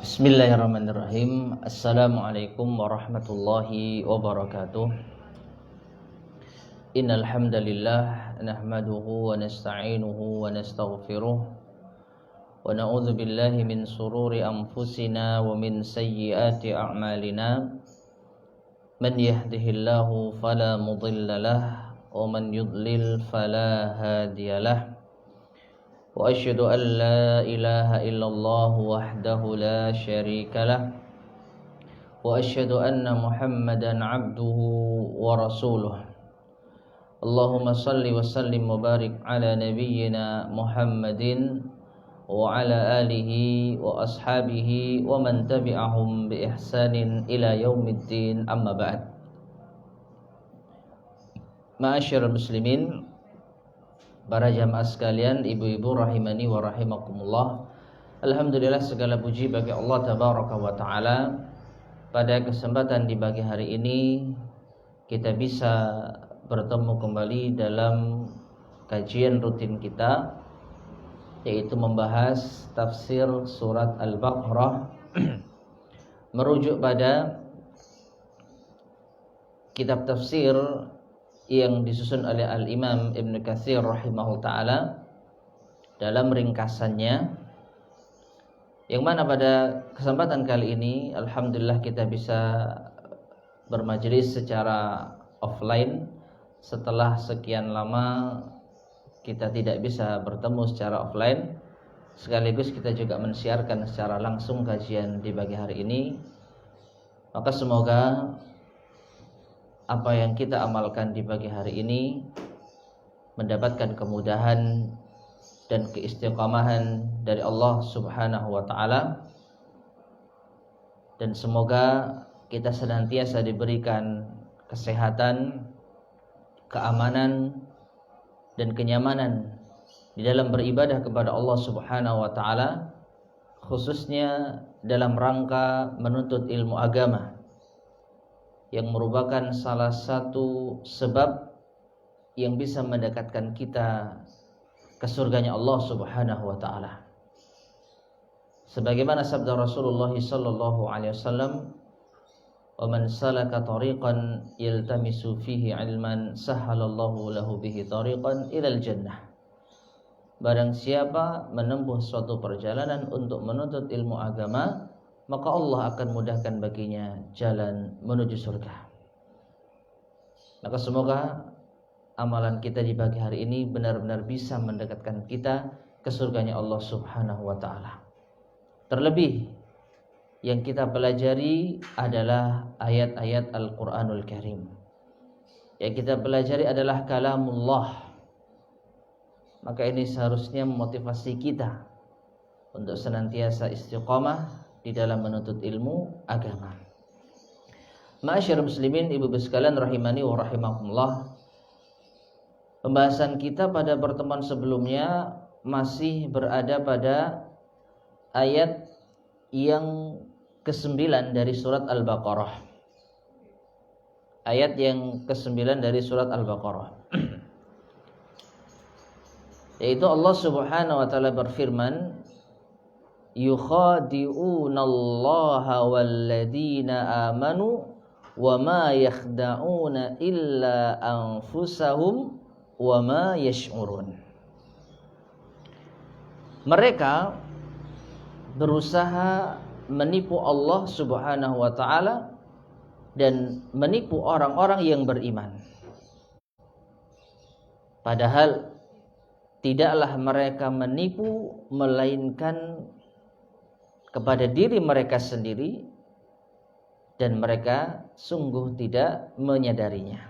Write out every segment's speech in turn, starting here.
Bismillahirrahmanirrahim. Assalamualaikum warahmatullahi wabarakatuh. Innal hamdalillah nahmaduhu wa nasta'inuhu wa nastaghfiruh wa na'udzu billahi min shururi anfusina wa min sayyiati a'malina. Man yahdihillahu fala mudilla lahu wa man yudlil fala hadiyalah. Wa asyhadu an la ilaha illallah wahdahu la syarika lah wa asyhadu anna Muhammadan abduhu wa rasuluh. Allahumma salli wa sallim wa barik ala nabiyyina Muhammadin wa ala alihi wa ashabihi wa man tabi'ahum bi ihsanin ila yaumiddin, amma ba'd. Ma'asyiral muslimin, para jamaah sekalian, ibu-ibu rahimani wa rahimakumullah. Alhamdulillah, segala puji bagi Allah tabaraka wa ta'ala. Pada kesempatan di pagi hari ini kita bisa bertemu kembali dalam kajian rutin kita, yaitu membahas tafsir surat Al-Baqarah merujuk pada kitab tafsir yang disusun oleh Al-Imam Ibn Katsir rahimahullah ta'ala dalam ringkasannya, yang mana pada kesempatan kali ini alhamdulillah kita bisa bermajelis secara offline setelah sekian lama kita tidak bisa bertemu secara offline. Sekaligus kita juga mensiarkan secara langsung kajian di pagi hari ini. Maka semoga apa yang kita amalkan di pagi hari ini mendapatkan kemudahan dan keistiqamahan dari Allah Subhanahu wa ta'ala, dan semoga kita senantiasa diberikan kesehatan, keamanan dan kenyamanan di dalam beribadah kepada Allah Subhanahu wa ta'ala, khususnya dalam rangka menuntut ilmu agama, yang merupakan salah satu sebab yang bisa mendekatkan kita ke surganya Allah Subhanahu wa ta'ala. Sebagaimana sabda Rasulullah sallallahu alaihi wasallam, "Wa man salaka tariqan yaltamisu fihi 'ilman sahhalallahu lahu bihi tariqan ilal jannah." Barang siapa menempuh suatu perjalanan untuk menuntut ilmu agama, maka Allah akan mudahkan baginya jalan menuju surga. Maka semoga amalan kita di pagi hari ini benar-benar bisa mendekatkan kita ke surganya Allah Subhanahu wa ta'ala. Terlebih yang kita pelajari adalah ayat-ayat Al-Quranul Karim. Yang kita pelajari adalah kalamullah. Maka ini seharusnya memotivasi kita untuk senantiasa istiqamah di dalam menuntut ilmu agama. Ma'asyiral muslimin, ibu-ibu sekalian rahimani wa rahimakumullah. Pembahasan kita pada pertemuan sebelumnya masih berada pada ayat yang ke-9 dari surat Al-Baqarah. Ayat yang ke-9 dari surat Al-Baqarah. Yaitu Allah Subhanahu wa ta'ala berfirman, yukhadi'unallaha walladina amanu wa ma yakhda'una illa anfusahum wa ma yash'urun. Mereka berusaha menipu Allah Subhanahu wa ta'ala dan menipu orang-orang yang beriman, padahal tidaklah mereka menipu melainkan kepada diri mereka sendiri, dan mereka sungguh tidak menyadarinya.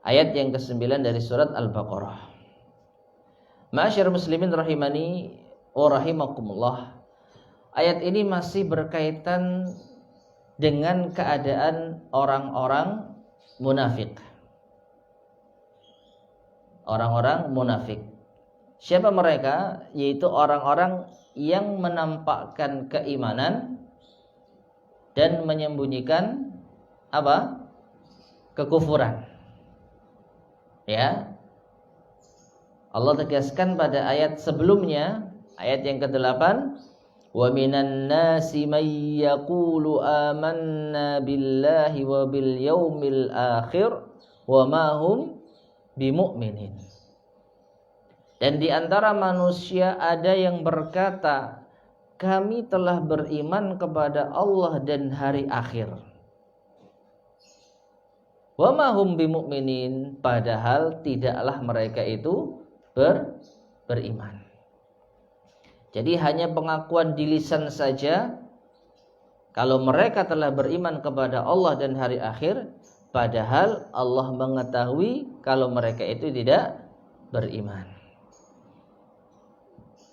Ayat yang ke-9 dari surat Al-Baqarah. Ma'asyiral muslimin rahimani wa rahimakumullah. Ayat ini masih berkaitan dengan keadaan orang-orang munafik. Orang-orang munafik. Siapa mereka? Yaitu orang-orang yang menampakkan keimanan dan menyembunyikan apa? Kekufuran. Ya. Allah tegaskan pada ayat sebelumnya, ayat yang ke-8, Wa minan nasi may yaqulu amanna billahi wa bil yaumil akhir wa ma hum bimu'minin. Dan di antara manusia ada yang berkata, kami telah beriman kepada Allah dan hari akhir. Wa ma hum bimu'minin, padahal tidaklah mereka itu beriman. Jadi hanya pengakuan di lisan saja kalau mereka telah beriman kepada Allah dan hari akhir, padahal Allah mengetahui kalau mereka itu tidak beriman.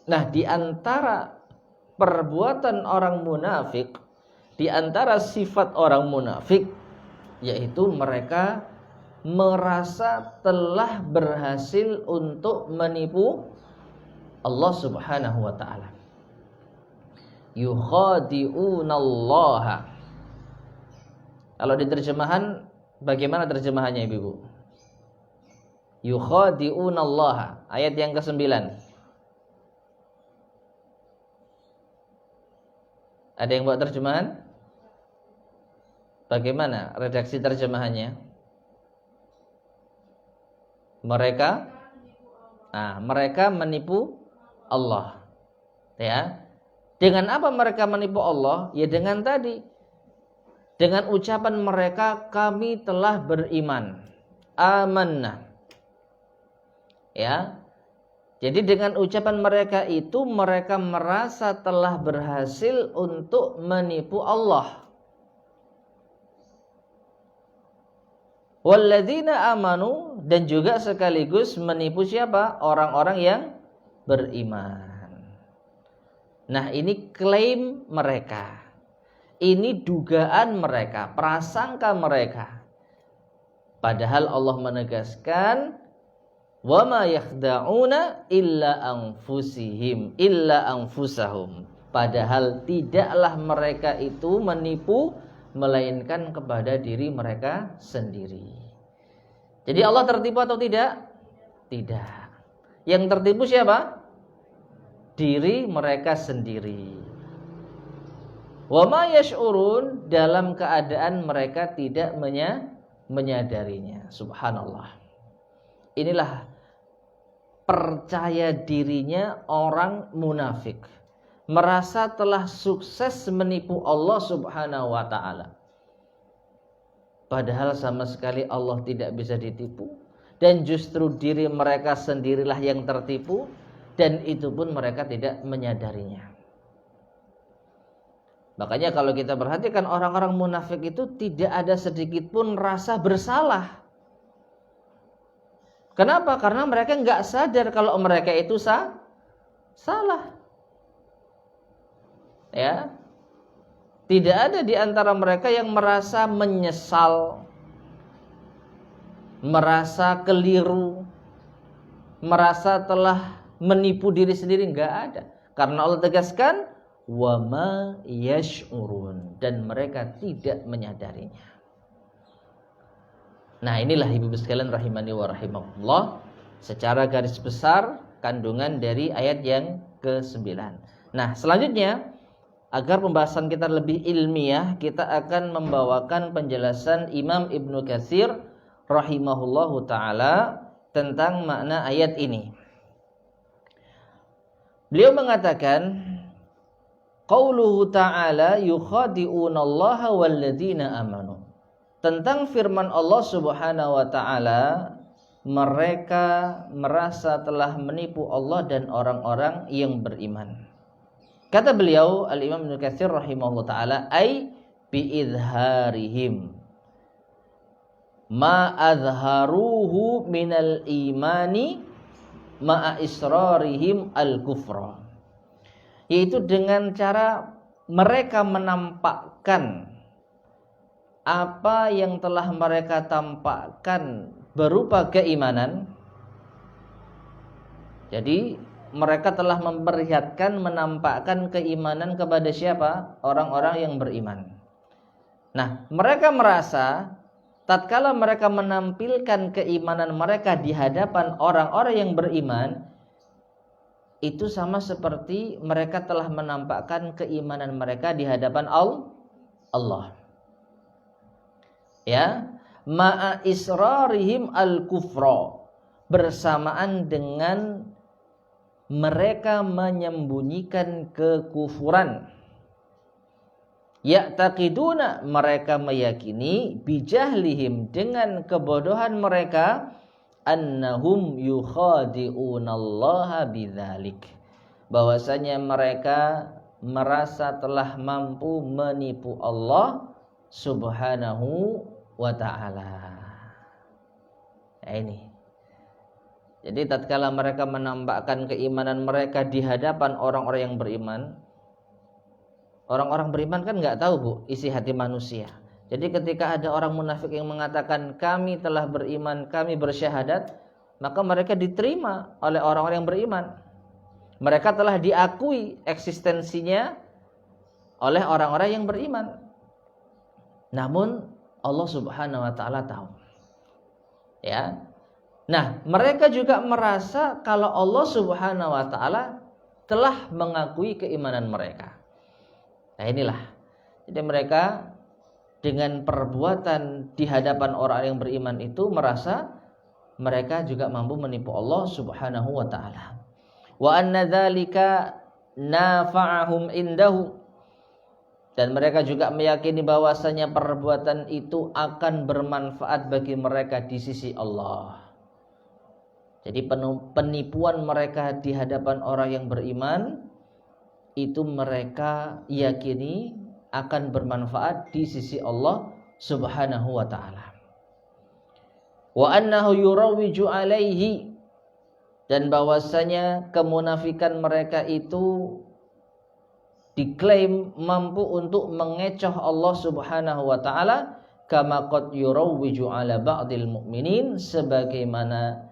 Nah, di antara perbuatan orang munafik, di antara sifat orang munafik, yaitu mereka merasa telah berhasil untuk menipu Allah Subhanahu wa ta'ala. Yukhadi'unallaha. Kalau di terjemahan, bagaimana terjemahannya Ibu? Yukhadi'unallaha, ayat yang ke-9. Ada yang buat terjemahan? Bagaimana redaksi terjemahannya? Mereka menipu Allah. Ya. Dengan apa mereka menipu Allah? Ya dengan tadi. Dengan ucapan mereka, kami telah beriman. Amanna. Ya. Jadi dengan ucapan mereka itu, mereka merasa telah berhasil untuk menipu Allah. Walladzina amanu, dan juga sekaligus menipu siapa? Orang-orang yang beriman. Nah, ini klaim mereka. Ini dugaan mereka, prasangka mereka. Padahal Allah menegaskan, wa ma yakhda'una illa anfusahum. Padahal tidaklah mereka itu menipu melainkan kepada diri mereka sendiri. Jadi Allah tertipu atau tidak? Tidak. Yang tertipu siapa? Diri mereka sendiri. Wa ma yash'urun, dalam keadaan mereka tidak menyadarinya. Subhanallah. Inilah percaya dirinya orang munafik, merasa telah sukses menipu Allah Subhanahu wa ta'ala. Padahal sama sekali Allah tidak bisa ditipu, dan justru diri mereka sendirilah yang tertipu, dan itu pun mereka tidak menyadarinya. Makanya kalau kita perhatikan orang-orang munafik itu tidak ada sedikit pun rasa bersalah. Kenapa? Karena mereka nggak sadar kalau mereka itu salah. Ya, tidak ada di antara mereka yang merasa menyesal, merasa keliru, merasa telah menipu diri sendiri, nggak ada. Karena Allah tegaskan, wa ma yash'urun, dan mereka tidak menyadarinya. Nah, inilah ibu-ibu sekalian rahimani wa rahimakumullah, secara garis besar kandungan dari ayat yang ke-9. Nah, selanjutnya, agar pembahasan kita lebih ilmiah, kita akan membawakan penjelasan Imam Ibnu Katsir rahimahullahu ta'ala tentang makna ayat ini. Beliau mengatakan, qauluhu ta'ala yukhadi'unallaha walladzina amanu. Tentang firman Allah Subhanahu wa ta'ala, mereka merasa telah menipu Allah dan orang-orang yang beriman. Kata beliau Al-Imam Ibnu Katsir rahimahullah ta'ala, ay biidharihim ma azharuhu minal imani ma'a israrihim al-kufra. Yaitu dengan cara mereka menampakkan apa yang telah mereka tampakkan berupa keimanan. Jadi mereka telah memperlihatkan, menampakkan keimanan kepada siapa? Orang-orang yang beriman. Nah, mereka merasa tatkala mereka menampilkan keimanan mereka di hadapan orang-orang yang beriman, itu sama seperti mereka telah menampakkan keimanan mereka di hadapan Allah. Ya, ma'a israrihim al-kufra, bersamaan dengan mereka menyembunyikan kekufuran. Ya'taqiduna, mereka meyakini, bijahlihim, dengan kebodohan mereka, annahum yukhadi'unallaha bidzalik, bahwasanya mereka merasa telah mampu menipu Allah subhanahu wa ta'ala. Nah, ini. Jadi tatkala mereka menampakkan keimanan mereka di hadapan orang-orang yang beriman, orang-orang beriman kan nggak tahu Bu isi hati manusia. Jadi ketika ada orang munafik yang mengatakan kami telah beriman, kami bersyahadat, maka mereka diterima oleh orang-orang yang beriman. Mereka telah diakui eksistensinya oleh orang-orang yang beriman. Namun Allah Subhanahu wa taala tahu. Ya. Nah, mereka juga merasa kalau Allah Subhanahu wa taala telah mengakui keimanan mereka. Nah, inilah. Jadi mereka dengan perbuatan di hadapan orang yang beriman itu merasa mereka juga mampu menipu Allah Subhanahu wa taala. Wa anna dzalika nafa'ahum indahu, dan mereka juga meyakini bahwasanya perbuatan itu akan bermanfaat bagi mereka di sisi Allah. Jadi penipuan mereka di hadapan orang yang beriman itu mereka yakini akan bermanfaat di sisi Allah Subhanahu wa taala. Wa annahu yurawwiju alaihi, dan bahwasanya kemunafikan mereka itu diklaim mampu untuk mengecoh Allah Subhanahu wa taala, kama qad yurawwiju ala ba'dil mu'minin, sebagaimana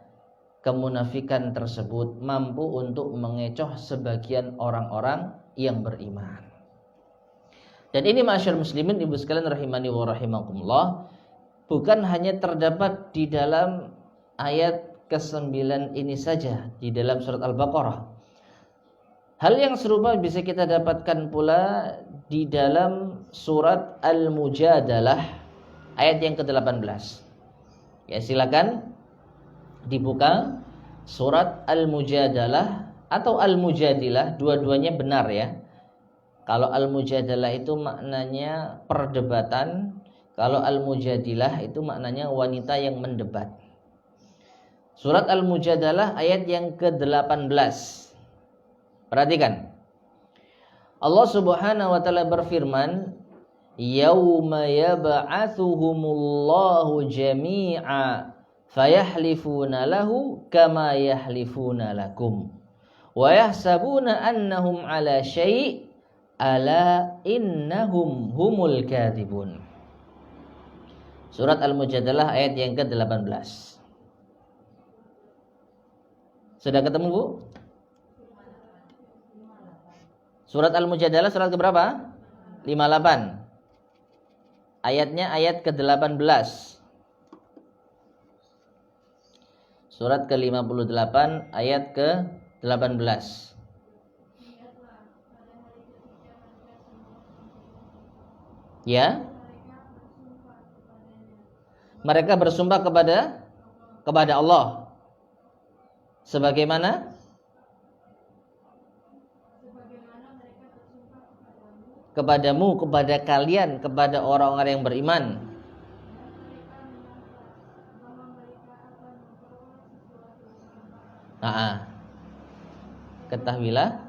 kemunafikan tersebut mampu untuk mengecoh sebagian orang-orang yang beriman. Dan ini ma'asyiral muslimin, ibu sekalian rahimani wa rahimakumullah, bukan hanya terdapat di dalam ayat ke-9 ini saja di dalam surat Al-Baqarah. Hal yang serupa bisa kita dapatkan pula di dalam surat Al-Mujadalah ayat yang ke-18. Ya, silakan dibuka surat Al-Mujadalah atau Al-Mujadilah, dua-duanya benar ya. Kalau Al-Mujadalah itu maknanya perdebatan, kalau Al-Mujadilah itu maknanya wanita yang mendebat. Surat Al-Mujadalah ayat yang ke-18. Perhatikan. Allah Subhanahu wa taala berfirman, "Yauma yab'atsuhumullahu jami'a fayahlifuna lahu kama yahlifuna lakum wa yahsabuna annahum ala syai' ala innahum humul kadzibun." Surat Al-Mujadalah ayat yang ke-18. Sudah ketemu Bu? Surat Al-Mujadalah surat keberapa? 58. Ayatnya ayat ke-18. Surat ke-58 ayat ke-18. Ya. Mereka bersumpah kepada Allah. Sebagaimana kepadamu, kepada kalian, kepada orang-orang yang beriman. Ketahuilah.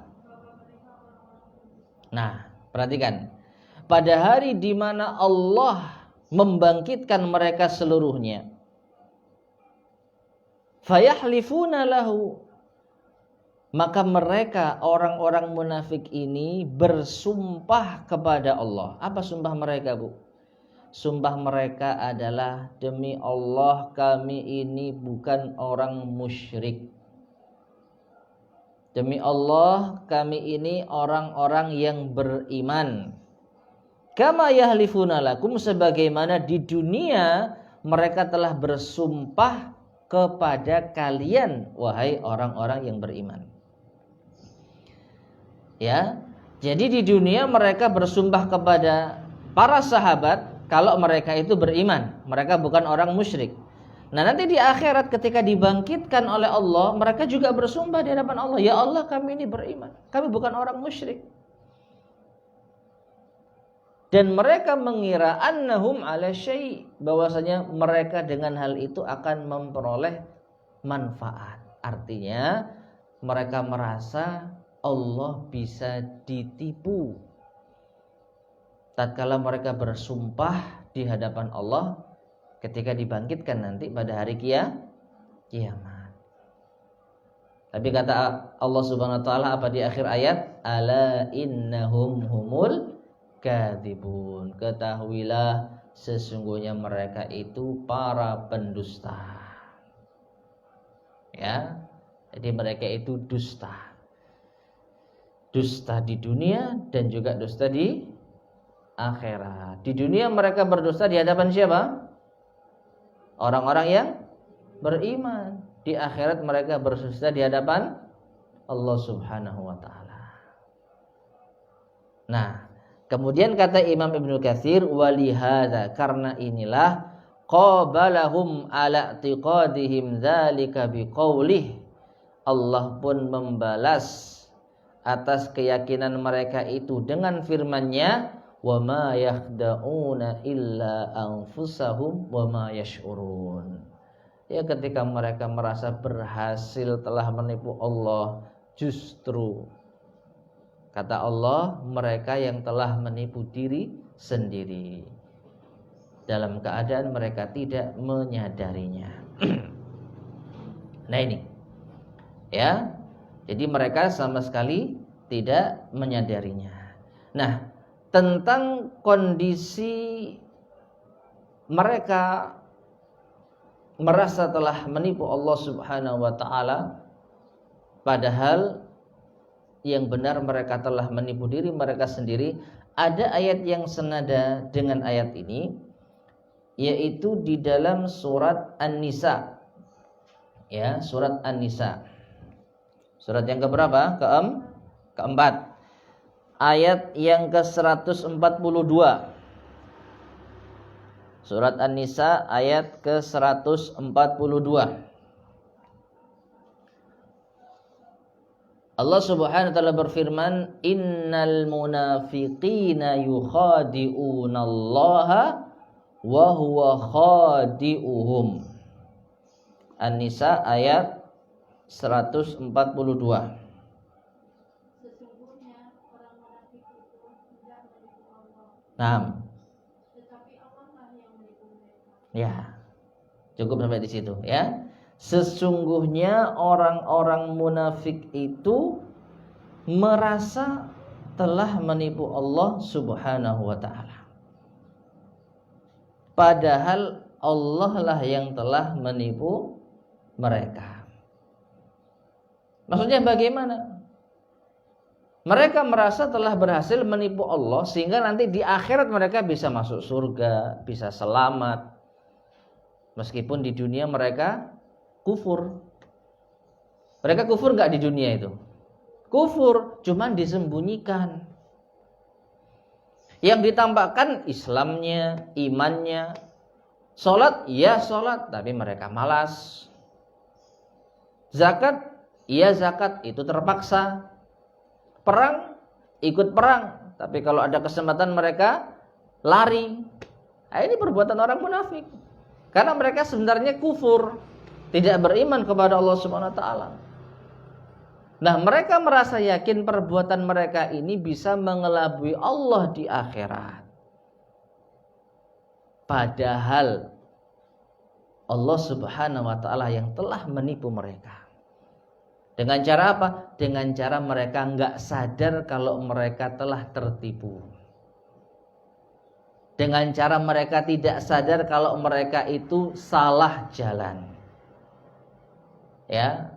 Nah, perhatikan. Pada hari di mana Allah membangkitkan mereka seluruhnya, fayahlifuna lahu, maka mereka orang-orang munafik ini bersumpah kepada Allah. Apa sumpah mereka, Bu? Sumpah mereka adalah, demi Allah kami ini bukan orang musyrik. Demi Allah kami ini orang-orang yang beriman. Kama yahlifuna lakum, sebagaimana di dunia mereka telah bersumpah kepada kalian, wahai orang-orang yang beriman. Ya. Jadi di dunia mereka bersumpah kepada para sahabat kalau mereka itu beriman, mereka bukan orang musyrik. Nah, nanti di akhirat ketika dibangkitkan oleh Allah, mereka juga bersumpah di hadapan Allah, ya Allah, kami ini beriman, kami bukan orang musyrik. Dan mereka mengira annahum ala syai', bahwasanya mereka dengan hal itu akan memperoleh manfaat. Artinya mereka merasa Allah bisa ditipu. Tatkala mereka bersumpah di hadapan Allah ketika dibangkitkan nanti pada hari kiamat. Tapi kata Allah Subhanahu wa taala apa di akhir ayat? Ala innahum humul kadzibun. Ketahuilah sesungguhnya mereka itu para pendusta. Ya. Jadi mereka itu dusta. Dusta di dunia dan juga dusta di akhirat. Di dunia mereka berdusta di hadapan siapa? Orang-orang yang beriman. Di akhirat mereka berdusta di hadapan Allah Subhanahu wa taala. Nah, kemudian kata Imam Ibnu Katsir, walihada, karena inilah qabalahum ala i'tiqadihim dzalika biqaulih, Allah pun membalas atas keyakinan mereka itu dengan firman-Nya, wa ma yakhda'una illa anfusahum wa ma yash'urun. Ya, ketika mereka merasa berhasil telah menipu Allah, justru kata Allah, mereka yang telah menipu diri sendiri dalam keadaan mereka tidak menyadarinya. Nah ini, ya, jadi mereka sama sekali tidak menyadarinya. Nah, tentang kondisi mereka merasa telah menipu Allah Subhanahu wa taala, padahal yang benar mereka telah menipu diri mereka sendiri. Ada ayat yang senada dengan ayat ini, yaitu di dalam surat An-Nisa. Ya, surat An-Nisa. Surat yang keberapa? Keempat. Ayat yang ke-142. Surat An-Nisa ayat ke-142. Allah Subhanahu wa taala berfirman, innal munafiqina yukhadi'unallaha wa huwa khadi'uhum. An-Nisa ayat 142. Sesungguhnya orang munafik itu tidak menipu Allah. Naam. Tetapi Allah lah yang menipu mereka. Ya. Cukup sampai di situ ya. Sesungguhnya orang-orang munafik itu merasa telah menipu Allah Subhanahu wa taala. Padahal Allah lah yang telah menipu mereka. Maksudnya bagaimana? Mereka merasa telah berhasil menipu Allah sehingga nanti di akhirat mereka bisa masuk surga, bisa selamat. Meskipun di dunia mereka kufur. Mereka kufur enggak di dunia itu? Kufur, cuman disembunyikan. Yang ditampakkan Islamnya, imannya. Salat, ya salat, tapi mereka malas. Zakat, iya zakat, itu terpaksa. Perang, ikut perang, tapi kalau ada kesempatan mereka lari. Nah, ini perbuatan orang munafik. Karena mereka sebenarnya kufur, tidak beriman kepada Allah Subhanahu wa taala. Nah, mereka merasa yakin perbuatan mereka ini bisa mengelabui Allah di akhirat. Padahal Allah Subhanahu wa taala yang telah menipu mereka. Dengan cara apa? Dengan cara mereka enggak sadar kalau mereka telah tertipu. Dengan cara mereka tidak sadar kalau mereka itu salah jalan. Ya.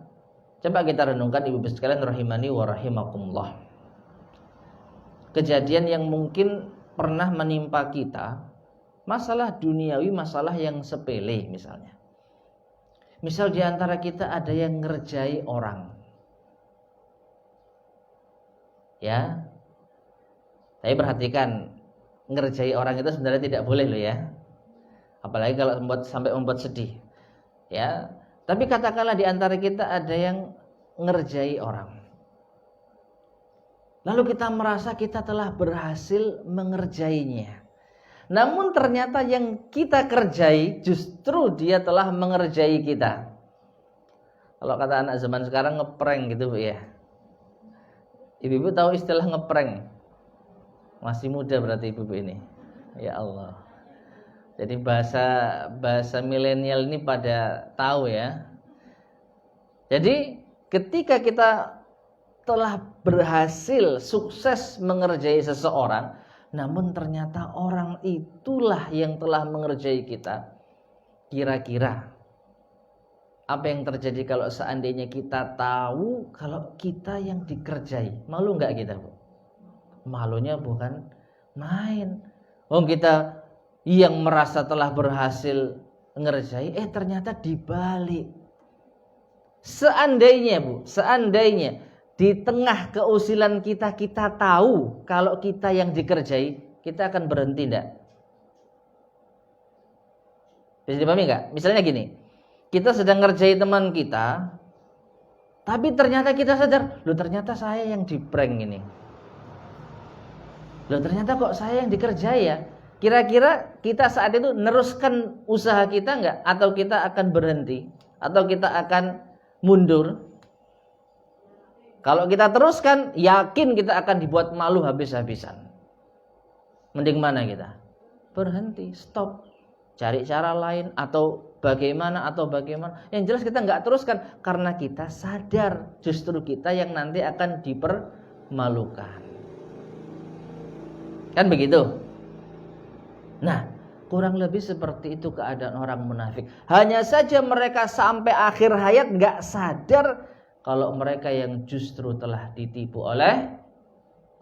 Coba kita renungkan ibu-ibu sekalian rahimani wa rahimakumullah. Kejadian yang mungkin pernah menimpa kita, masalah duniawi, masalah yang sepele misalnya. Misal di antara kita ada yang ngerjai orang. Ya. Tapi perhatikan, ngerjai orang itu sebenarnya tidak boleh loh ya. Apalagi kalau sampai membuat sedih. Ya. Tapi katakanlah di antara kita ada yang ngerjai orang. Lalu kita merasa kita telah berhasil mengerjainya. Namun ternyata yang kita kerjai justru dia telah mengerjai kita. Kalau kata anak zaman sekarang ngeprank gitu Bu ya. Ibu-ibu tahu istilah ngeprank? Masih muda berarti ibu-ibu ini. Ya Allah. Jadi bahasa milenial ini pada tahu ya. Jadi ketika kita telah berhasil sukses mengerjai seseorang, namun ternyata orang itulah yang telah mengerjai kita. Kira-kira apa yang terjadi kalau seandainya kita tahu kalau kita yang dikerjai? Malu nggak kita, Bu? Malunya bukan main. Kita yang merasa telah berhasil ngerjai, ternyata dibalik. Seandainya di tengah keusilan kita tahu kalau kita yang dikerjai, kita akan berhenti enggak? Bisa dipahami enggak? Misalnya gini, kita sedang ngerjai teman kita, tapi ternyata kita sadar, loh ternyata saya yang di-prank ini. Loh ternyata kok saya yang dikerjai ya? Kira-kira kita saat itu neruskan usaha kita enggak? Atau kita akan berhenti? Atau kita akan mundur? Kalau kita teruskan, yakin kita akan dibuat malu habis-habisan. Mending mana kita? Berhenti, stop. Cari cara lain atau bagaimana. Yang jelas kita nggak teruskan karena kita sadar justru kita yang nanti akan dipermalukan. Kan begitu? Nah, kurang lebih seperti itu keadaan orang munafik. Hanya saja mereka sampai akhir hayat nggak sadar kalau mereka yang justru telah ditipu oleh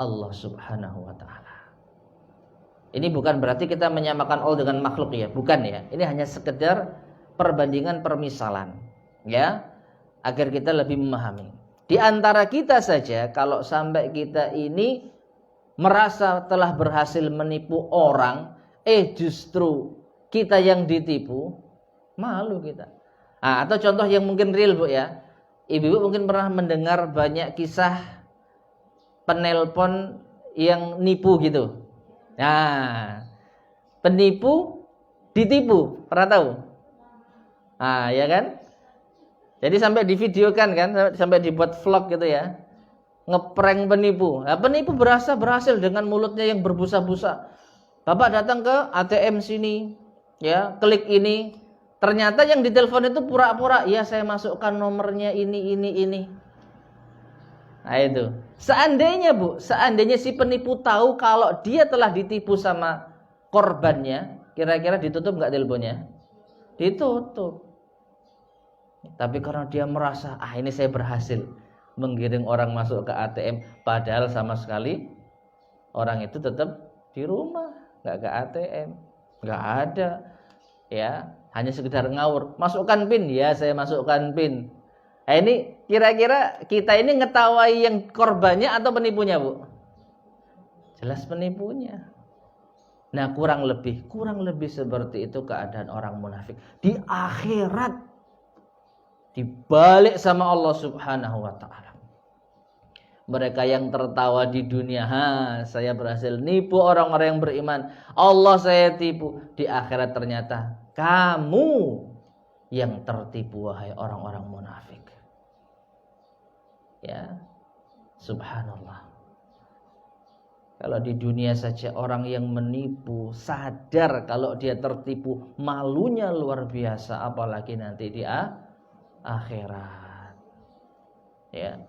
Allah Subhanahu wa ta'ala. Ini bukan berarti kita menyamakan Allah dengan makhluk ya, bukan ya. Ini hanya sekedar perbandingan permisalan ya, agar kita lebih memahami. Di antara kita saja kalau sampai kita ini merasa telah berhasil menipu orang, justru kita yang ditipu, malu kita. Atau contoh yang mungkin real Bu ya. Ibu-ibu mungkin pernah mendengar banyak kisah penelpon yang nipu gitu. Nah, penipu ditipu, pernah tahu? Ya kan? Jadi sampai divideokan kan, sampai dibuat vlog gitu ya. Ngeprank penipu. Penipu berhasil dengan mulutnya yang berbusa-busa. Bapak datang ke ATM sini, ya, klik ini. Ternyata yang ditelepon itu pura-pura, ya saya masukkan nomornya ini. Nah itu. Seandainya si penipu tahu kalau dia telah ditipu sama korbannya, kira-kira ditutup nggak teleponnya? Ditutup. Tapi karena dia merasa, ini saya berhasil menggiring orang masuk ke ATM, padahal sama sekali orang itu tetap di rumah, nggak ke ATM, nggak ada, ya. Hanya sekedar ngawur, masukkan PIN, ya saya masukkan PIN. Ini kira-kira kita ini ngetawain yang korbannya atau penipunya Bu? Jelas penipunya. Nah kurang lebih seperti itu keadaan orang munafik. Di akhirat dibalik sama Allah Subhanahu wa ta'ala. Mereka yang tertawa di dunia, saya berhasil nipu orang-orang yang beriman, Allah saya tipu. Di akhirat ternyata kamu yang tertipu wahai orang-orang munafik. Ya, subhanallah. Kalau di dunia saja orang yang menipu sadar kalau dia tertipu, malunya luar biasa, apalagi nanti di akhirat. Ya.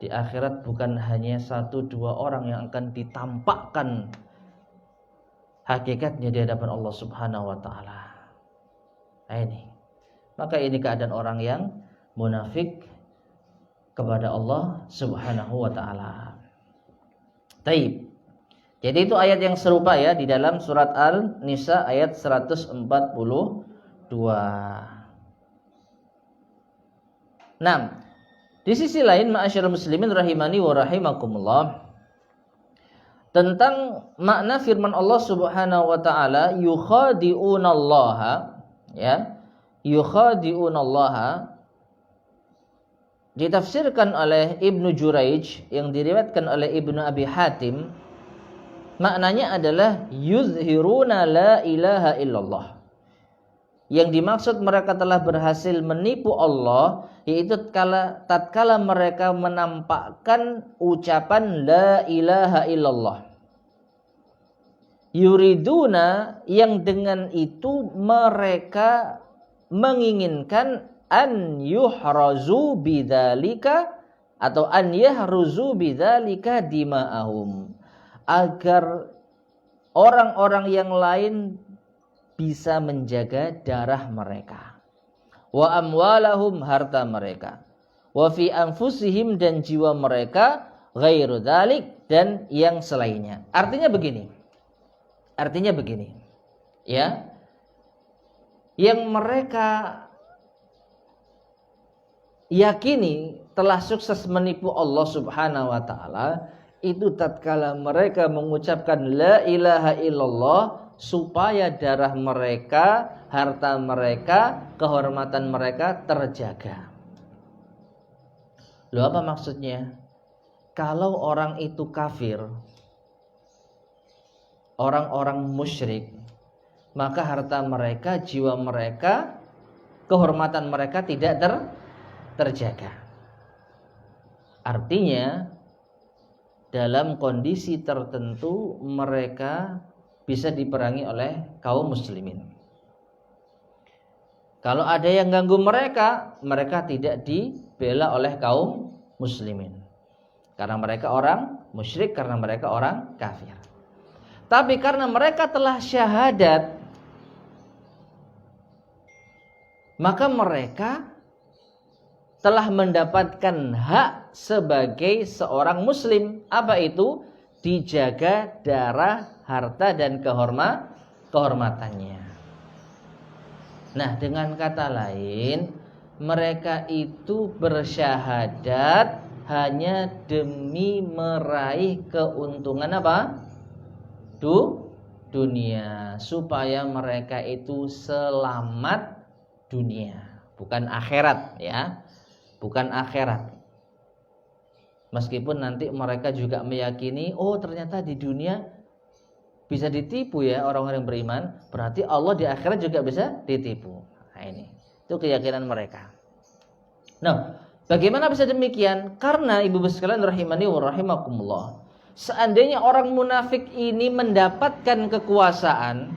Di akhirat bukan hanya 1-2 orang yang akan ditampakkan hakikatnya di hadapan Allah Subhanahu wa ta'ala. Maka ini keadaan orang yang munafik kepada Allah Subhanahu wa ta'ala. Taib. Jadi itu ayat yang serupa ya di dalam surat Al-Nisa ayat 142. Nah, Di sisi lain, ma'asyiral muslimin rahimani wa rahimakumullah, tentang makna firman Allah Subhanahu wa taala, yukhadi'unallaha, ya. Yukhadi'unallaha ditafsirkan oleh Ibnu Juraij yang diriwayatkan oleh Ibnu Abi Hatim, maknanya adalah yuzhiruna la ilaha illallah. Yang dimaksud mereka telah berhasil menipu Allah, yaitu tatkala mereka menampakkan ucapan la ilaha illallah. Yuriduna, yang dengan itu mereka menginginkan an yuhrazu bidzalika atau an yahruzu bidzalika dima'ahum, agar orang-orang yang lain bisa menjaga darah mereka, wa amwalahum, harta mereka, wa fi anfusihim, dan jiwa mereka, ghairu dzalik, dan yang selainnya. Artinya begini, ya, yang mereka yakini telah sukses menipu Allah Subhanahu wa taala itu tatkala mereka mengucapkan la ilaha illallah, supaya darah mereka, harta mereka, kehormatan mereka terjaga. Loh, apa maksudnya? Kalau orang itu kafir, orang-orang musyrik, maka harta mereka, jiwa mereka, kehormatan mereka tidak terjaga. Artinya dalam kondisi tertentu mereka bisa diperangi oleh kaum muslimin. Kalau ada yang ganggu mereka, mereka tidak dibela oleh kaum muslimin, karena mereka orang musyrik, karena mereka orang kafir. Tapi karena mereka telah syahadat, maka mereka telah mendapatkan hak sebagai seorang muslim. Apa itu? Dijaga darah, harta, dan kehormatannya. Nah, dengan kata lain, mereka itu bersyahadat hanya demi meraih keuntungan apa? Dunia, supaya mereka itu selamat dunia, bukan akhirat, ya. Bukan akhirat. Meskipun nanti mereka juga meyakini, oh ternyata di dunia bisa ditipu ya orang-orang yang beriman, berarti Allah di akhirat juga bisa ditipu. Nah, ini itu keyakinan mereka. Nah, bagaimana bisa demikian? Karena ibu sekalian rahimani wa rahimakumullah, seandainya orang munafik ini mendapatkan kekuasaan,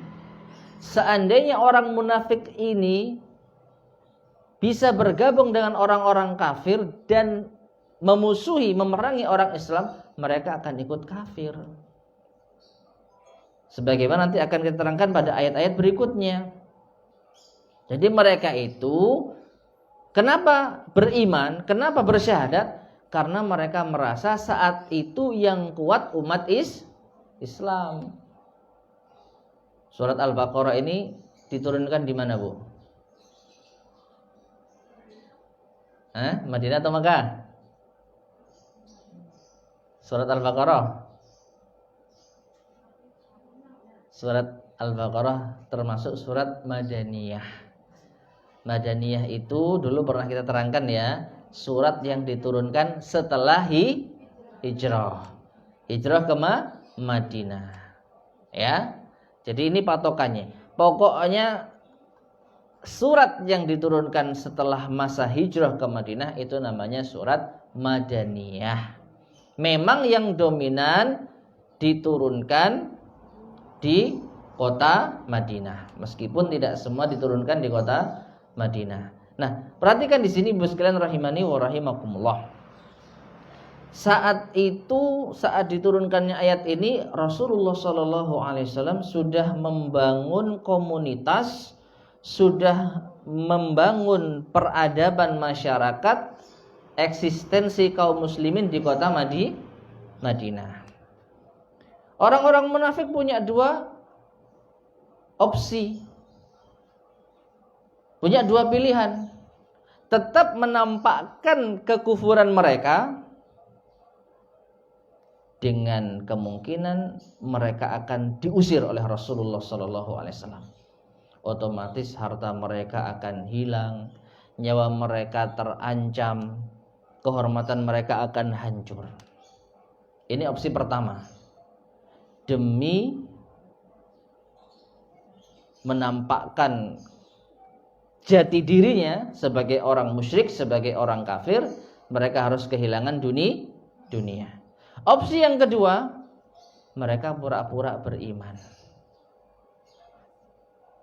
seandainya orang munafik ini bisa bergabung dengan orang-orang kafir dan memusuhi, memerangi orang Islam, mereka akan ikut kafir. Sebagaimana nanti akan kita terangkan pada ayat-ayat berikutnya. Jadi mereka itu kenapa beriman, kenapa bersyahadat? Karena mereka merasa saat itu yang kuat umat Islam. Surat Al-Baqarah ini diturunkan di mana, Bu? Madinah atau Makkah? Surat Al-Baqarah. Surat Al-Baqarah termasuk surat Madaniyah. Madaniyah itu dulu pernah kita terangkan ya, surat yang diturunkan setelah hijrah. Hijrah ke Madinah. Ya. Jadi ini patokannya. Pokoknya surat yang diturunkan setelah masa hijrah ke Madinah itu namanya surat Madaniyah. Memang yang dominan diturunkan di kota Madinah, meskipun tidak semua diturunkan di kota Madinah. Nah, perhatikan di sini Ibu sekalian rahimani wa rahimakumullah. Saat diturunkannya ayat ini, Rasulullah SAW sudah membangun komunitas, sudah membangun peradaban masyarakat, eksistensi kaum muslimin di kota Madinah. Orang-orang munafik punya dua opsi, punya dua pilihan. tetap menampakkan kekufuran mereka, dengan kemungkinan mereka akan diusir oleh Rasulullah SAW. Otomatis harta mereka akan hilang, nyawa mereka terancam, kehormatan mereka akan hancur. Ini opsi pertama. Demi menampakkan jati dirinya sebagai orang musyrik, sebagai orang kafir, mereka harus kehilangan dunia. Opsi yang kedua, mereka pura-pura beriman.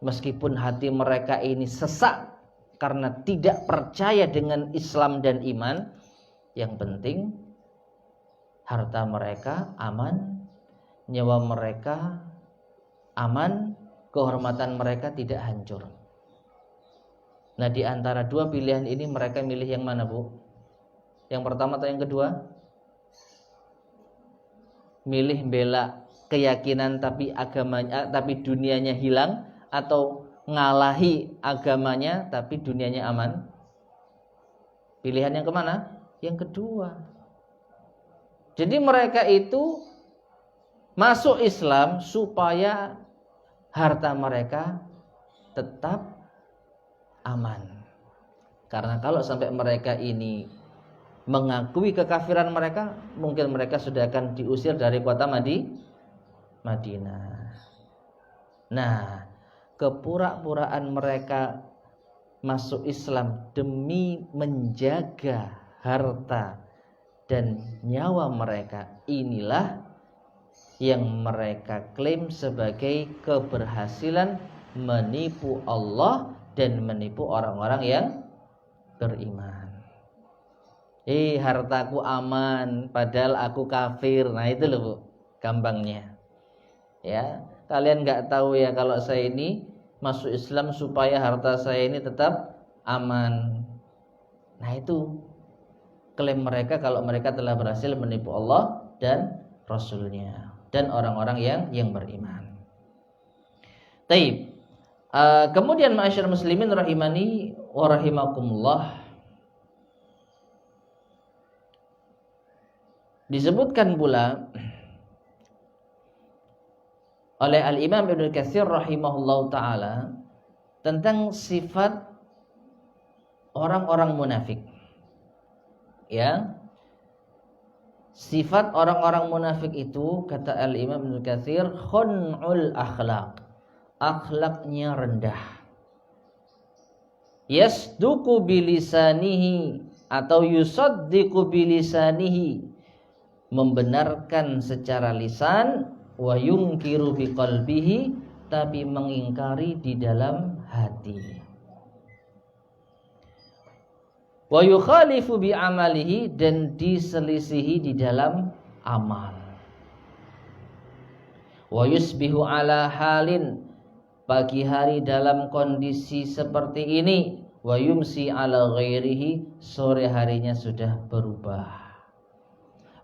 Meskipun hati mereka ini sesak karena tidak percaya dengan Islam dan iman, yang penting harta mereka aman, nyawa mereka aman, kehormatan mereka tidak hancur. Nah, di antara dua pilihan ini mereka milih yang mana, Bu? Yang pertama atau yang kedua? Milih bela keyakinan tapi agamanya, tapi dunianya hilang, atau ngalahi agamanya tapi dunianya aman? Pilihan yang kemana? Yang kedua. Jadi mereka itu masuk Islam supaya harta mereka tetap aman. Karena kalau sampai mereka ini mengakui kekafiran mereka, mungkin mereka sudah akan diusir dari kota Madinah. Nah, kepura-puraan mereka masuk Islam demi menjaga harta dan nyawa mereka, inilah yang mereka klaim sebagai keberhasilan menipu Allah dan menipu orang-orang yang beriman. Hartaku aman padahal aku kafir. Nah, itu loh, Bu, gampangnya. Ya, kalian nggak tahu ya kalau saya ini masuk Islam supaya harta saya ini tetap aman. Nah, itu klaim mereka kalau mereka telah berhasil menipu Allah dan Rasulnya dan orang-orang yang beriman. Taib. Kemudian ma'asyar muslimin rahimani wa rahimakumullah, disebutkan pula oleh Al-Imam Ibnu Katsir rahimahullahu taala tentang sifat orang-orang munafik. Ya. Sifat orang-orang munafik itu, kata Al-Imam Ibnu Katsir, khun'ul akhlaq. Akhlaknya rendah. Yasduqu bilisanihi atau yusaddiqu bilisanihi, membenarkan secara lisan, wa yunkiru biqalbihi, tapi mengingkari di dalam hati. Wa yukhalifu bi'amalihi, dan diselisihi di dalam amal. Wa yusbihu ala halin, pagi hari dalam kondisi seperti ini, wa yumsi ala ghairihi, sore harinya sudah berubah.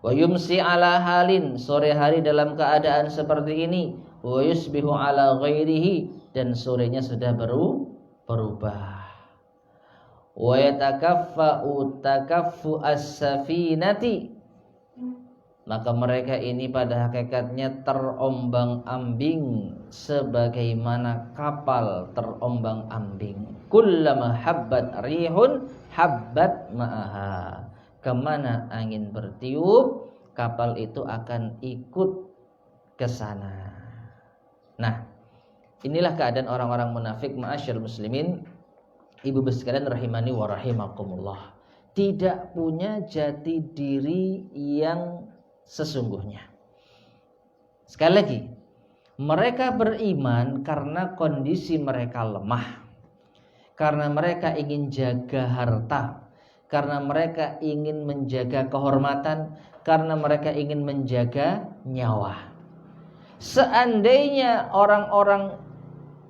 Wa yumsi ala halin, sore hari dalam keadaan seperti ini, wa yusbihu ala ghairihi, dan sorenya sudah berubah. Wa yatakaffa'u takaffu as-safinati, maka mereka ini pada hakikatnya terombang-ambing sebagaimana kapal terombang-ambing. Kullama habbat rihun habbat ma'aha, kemana angin bertiup, kapal itu akan ikut ke sana. Nah, inilah keadaan orang-orang munafik, ma'asyarul muslimin, ibu sekalian rahimani wa rahimakumullah. Tidak punya jati diri yang sesungguhnya. Sekali lagi, mereka beriman karena kondisi mereka lemah, karena mereka ingin jaga harta, karena mereka ingin menjaga kehormatan, karena mereka ingin menjaga nyawa. Seandainya orang-orang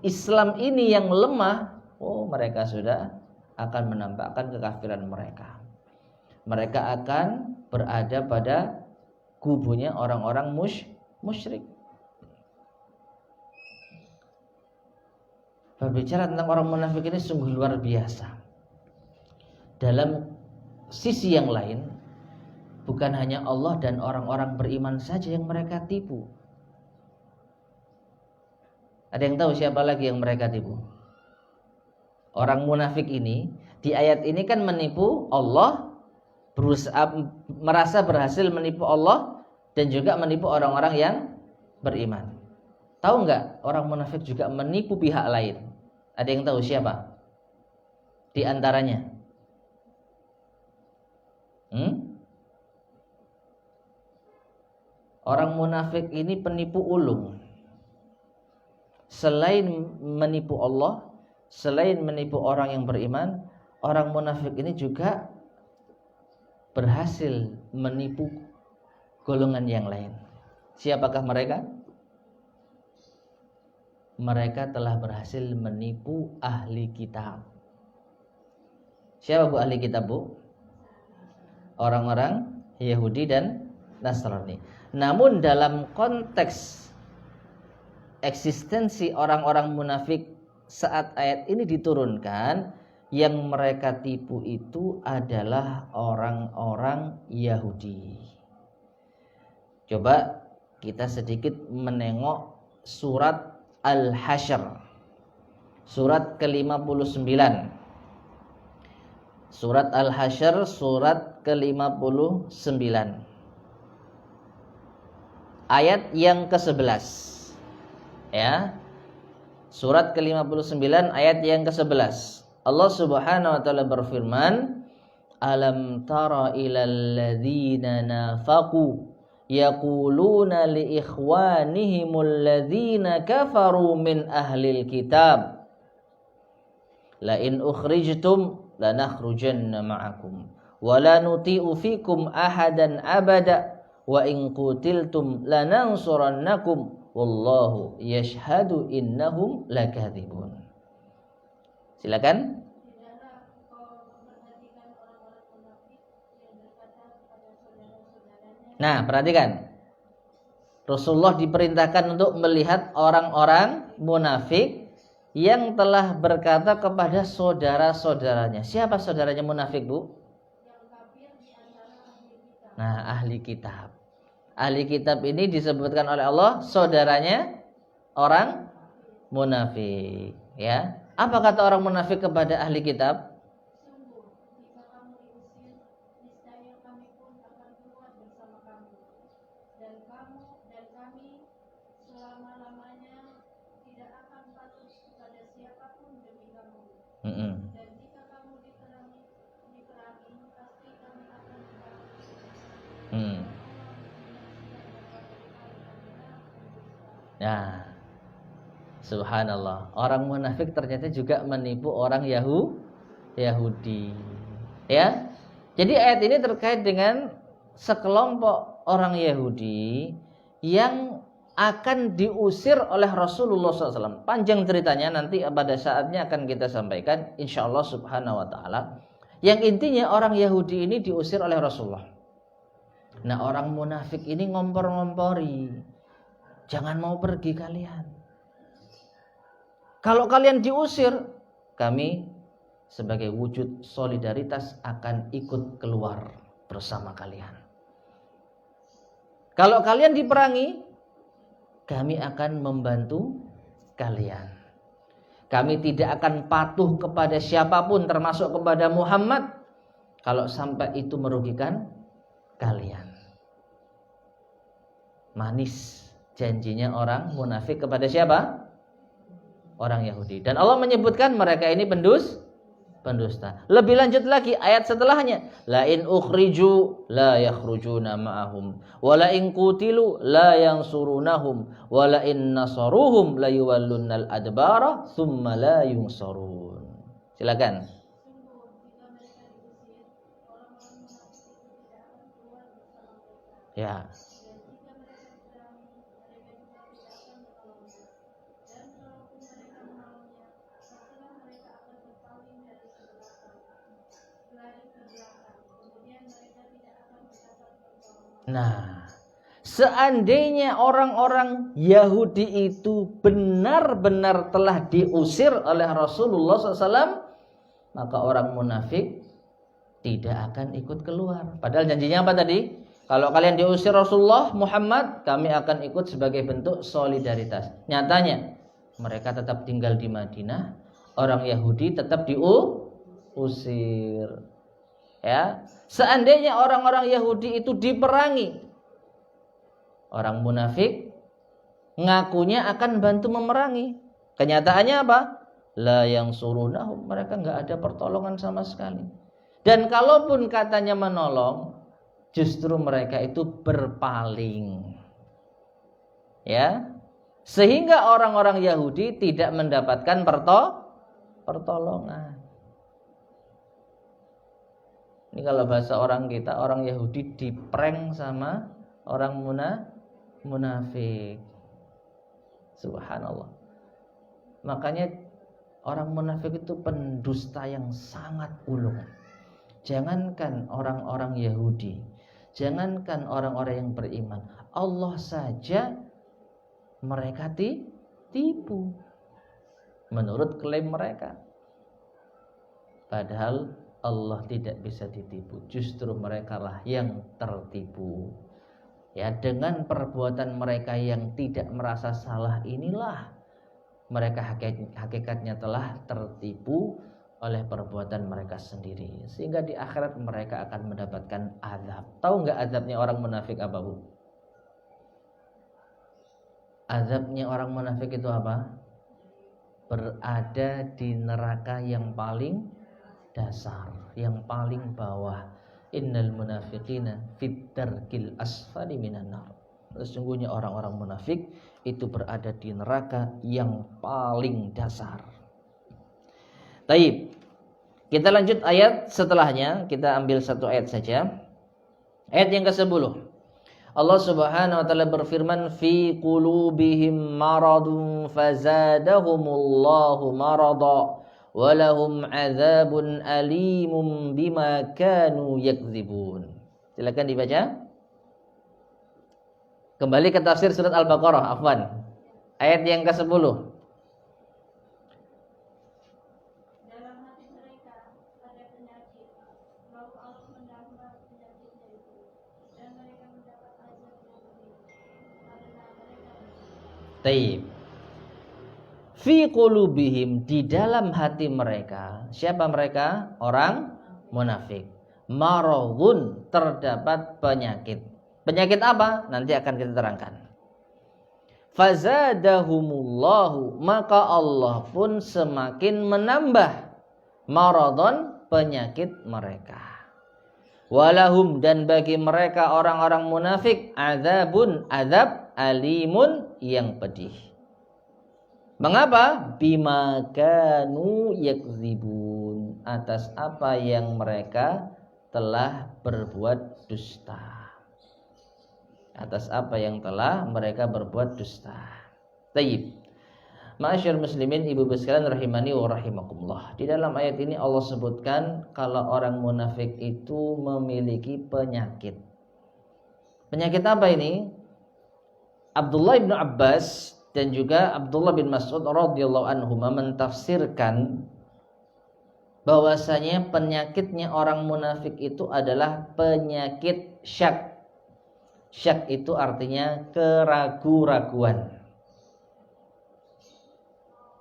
Islam ini yang lemah, mereka sudah akan menampakkan kekafiran mereka. Mereka akan berada pada kubunya orang-orang musyrik. Berbicara tentang orang munafik ini sungguh luar biasa. dalam sisi yang lain, bukan hanya Allah dan orang-orang beriman saja yang mereka tipu. Ada yang tahu siapa lagi yang mereka tipu? Orang munafik ini di ayat ini kan menipu Allah, merasa berhasil menipu Allah dan juga menipu orang-orang yang beriman. Tahu nggak, orang munafik juga menipu pihak lain? Ada yang tahu siapa di antaranya? Orang munafik ini penipu ulung. Selain menipu Allah, selain menipu orang yang beriman, orang munafik ini juga berhasil menipu golongan yang lain. Siapakah mereka? Mereka telah berhasil menipu ahli kitab. Siapa bu ahli kitab bu? Orang-orang Yahudi dan Nasrani. Namun dalam konteks eksistensi orang-orang munafik saat ayat ini diturunkan, yang mereka tipu itu adalah orang-orang Yahudi. Coba kita sedikit menengok surat Al-Hasyr, surat ke-59. Surat Al-Hasyr, surat ke-59, ayat yang ke-11. Ya, surat ke-59 ayat yang ke-11. Allah Subhanahu wa taala berfirman, "Alam tara ilal ladzina nafaqu yaquluna li ikhwanihimul ladzina kafaru min ahlil kitab la in ukhrijtum lanakhrujanna ma'akum wa la nuti'u fikum ahadan abada wa in qutiltum lanansurannakum wallahu yashhadu innahum lakadzibun." Silakan. Nah, perhatikan. Rasulullah diperintahkan untuk melihat orang-orang munafik yang telah berkata kepada saudara-saudaranya. Siapa saudaranya munafik, Bu? Nah, ahli kitab. Ahli kitab ini disebutkan oleh Allah saudaranya orang munafik, ya. Apa kata orang munafik kepada ahli kitab? Nah, subhanallah, orang munafik ternyata juga menipu orang Yahudi. Ya. Jadi ayat ini terkait dengan sekelompok orang Yahudi yang akan diusir oleh Rasulullah SAW. Panjang ceritanya, nanti pada saatnya akan kita sampaikan insyaallah subhanahu wa ta'ala. Yang intinya orang Yahudi ini diusir oleh Rasulullah. Nah, orang munafik ini ngompor-ngompori, jangan mau pergi kalian. Kalau kalian diusir, kami sebagai wujud solidaritas akan ikut keluar bersama kalian. Kalau kalian diperangi, kami akan membantu kalian. Kami tidak akan patuh kepada siapapun termasuk kepada Muhammad kalau sampai itu merugikan kalian. Manis janjinya orang munafik kepada siapa? Orang Yahudi. Dan Allah menyebutkan mereka ini pendusta. Lebih lanjut lagi ayat setelahnya, la in ukhriju la yakhrujuna ma'ahum wa la in qutilu la yansurunahum wa la in nasaruhum la yuwallunnal adbara thumma la yunsarun. Silakan. Ya. Nah, seandainya orang-orang Yahudi itu benar-benar telah diusir oleh Rasulullah SAW, maka orang munafik tidak akan ikut keluar. Padahal janjinya apa tadi? Kalau kalian diusir Rasulullah Muhammad, kami akan ikut sebagai bentuk solidaritas. Nyatanya mereka tetap tinggal di Madinah, orang Yahudi tetap diusir. Ya, seandainya orang-orang Yahudi itu diperangi, orang munafik ngakunya akan bantu memerangi. Kenyataannya apa? La yang surunahum, mereka nggak ada pertolongan sama sekali. Dan kalaupun katanya menolong, justru mereka itu berpaling. Ya. Sehingga orang-orang Yahudi tidak mendapatkan pertolongan. Ini kalau bahasa orang kita, orang Yahudi diprank sama orang munafik. Subhanallah. Makanya orang munafik itu pendusta yang sangat ulung. Jangankan orang-orang Yahudi, jangankan orang-orang yang beriman, Allah saja mereka tipu menurut klaim mereka. Padahal Allah tidak bisa ditipu, justru merekalah yang tertipu. Ya, dengan perbuatan mereka yang tidak merasa salah inilah mereka hakikatnya telah tertipu oleh perbuatan mereka sendiri, sehingga di akhirat mereka akan mendapatkan azab. Tahu nggak azabnya orang munafik apa, Bu? Azabnya orang munafik itu apa? Berada di neraka yang paling dasar, yang paling bawah. Innal munafiqina fit darkil asfali minan nar. Sesungguhnya orang-orang munafik itu berada di neraka yang paling dasar. Taib. Kita lanjut ayat setelahnya. Kita ambil satu ayat saja. Ayat yang ke-10. Allah Subhanahu wa taala berfirman, fi qulubihim maradun fazadahumullahu marada wa lahum adzabun alimun bima kanu yakdzibun. Silakan dibaca. Kembali ke tafsir surat Al-Baqarah, afwan. Ayat yang ke-10. Taib. Fi qulubihim, di dalam hati mereka. Siapa mereka? Orang munafik. Maradun, terdapat penyakit. Penyakit apa? Nanti akan kita terangkan. Fazadahumullahu, maka Allah pun semakin menambah maradun, penyakit mereka. Walahum, dan bagi mereka orang-orang munafik, azabun, azab, alimun, yang pedih. Mengapa? Bima kanu yakdzibun, atas apa yang mereka telah berbuat dusta. Atas apa yang telah mereka berbuat dusta. Tayyib. Ma'asyar muslimin, ibu-ibu sekalian rahimani wa rahimakumullah. Di dalam ayat ini Allah sebutkan kalau orang munafik itu memiliki penyakit. Penyakit apa ini? Abdullah bin Abbas dan juga Abdullah bin Mas'ud radhiyallahu anhuma mentafsirkan bahwasanya penyakitnya orang munafik itu adalah penyakit syak. Syak itu artinya keragu-raguan.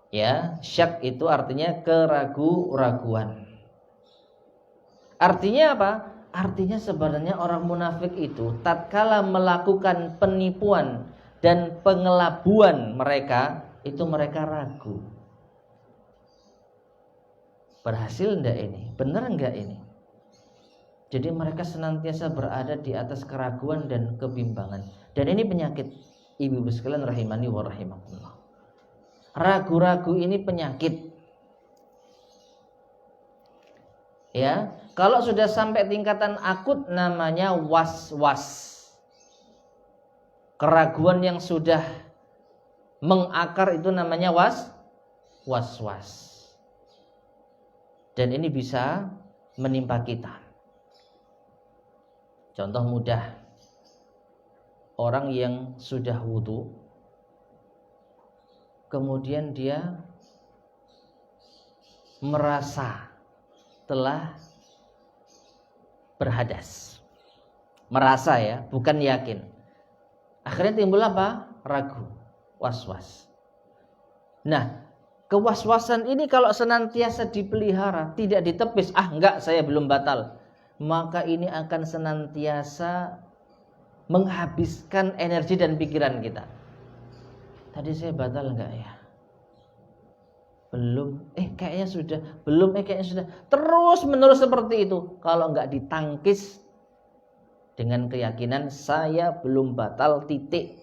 Ya, syak itu artinya keragu-raguan. Artinya apa? Artinya sebenarnya orang munafik itu tatkala melakukan penipuan dan pengelabuan mereka, itu mereka ragu. Berhasil enggak ini? Benar enggak ini? Jadi mereka senantiasa berada di atas keraguan dan kebimbangan. Dan ini penyakit, ibu-ibu sekalian rahimani wa rahimakumullah. Ragu-ragu ini penyakit. Ya, kalau sudah sampai tingkatan akut namanya was-was. Keraguan yang sudah mengakar itu namanya was-was. Dan ini bisa menimpa kita. Contoh mudah. Orang yang sudah wudu, kemudian dia merasa telah berhadas. Merasa ya, bukan yakin. Akhirnya timbul apa? Ragu, was-was. Nah, kewaswasan ini kalau senantiasa dipelihara, tidak ditepis, enggak, saya belum batal, maka ini akan senantiasa menghabiskan energi dan pikiran kita. Tadi saya batal enggak ya? Belum, kayaknya sudah. Belum, kayaknya sudah. Terus menerus seperti itu. Kalau enggak ditangkis dengan keyakinan saya belum batal, titik.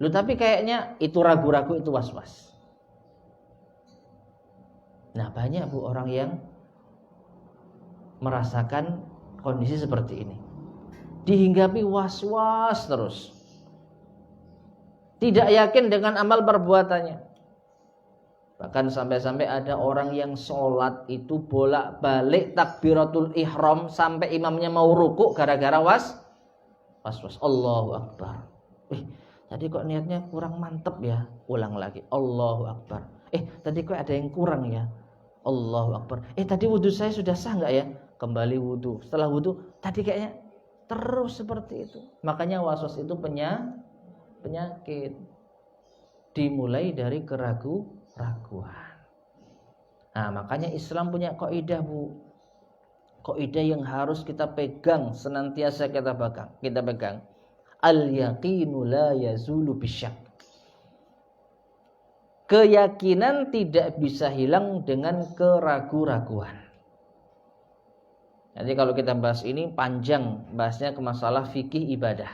Tapi kayaknya itu ragu-ragu, itu was-was. Nah, banyak Bu orang yang merasakan kondisi seperti ini. Dihinggapi was-was terus. Tidak yakin dengan amal perbuatannya. Bahkan sampai-sampai ada orang yang sholat itu bolak-balik takbiratul ihram sampai imamnya mau rukuk gara-gara was-was. Allahu Akbar. Tadi kok niatnya kurang mantep ya. Ulang lagi. Allahu Akbar. Tadi kok ada yang kurang ya. Allahu Akbar. Tadi wudhu saya sudah sah nggak ya? Kembali wudhu. Setelah wudhu, tadi kayaknya terus seperti itu. Makanya was-was itu penyakit. Dimulai dari keraguan. Nah, makanya Islam punya kaidah Bu. Kaidah yang harus kita pegang, senantiasa kita pegang. Al-yaqinu la yazulu bisyak. Keyakinan tidak bisa hilang dengan keraguan. Nanti kalau kita bahas ini panjang, bahasnya ke masalah fikih ibadah.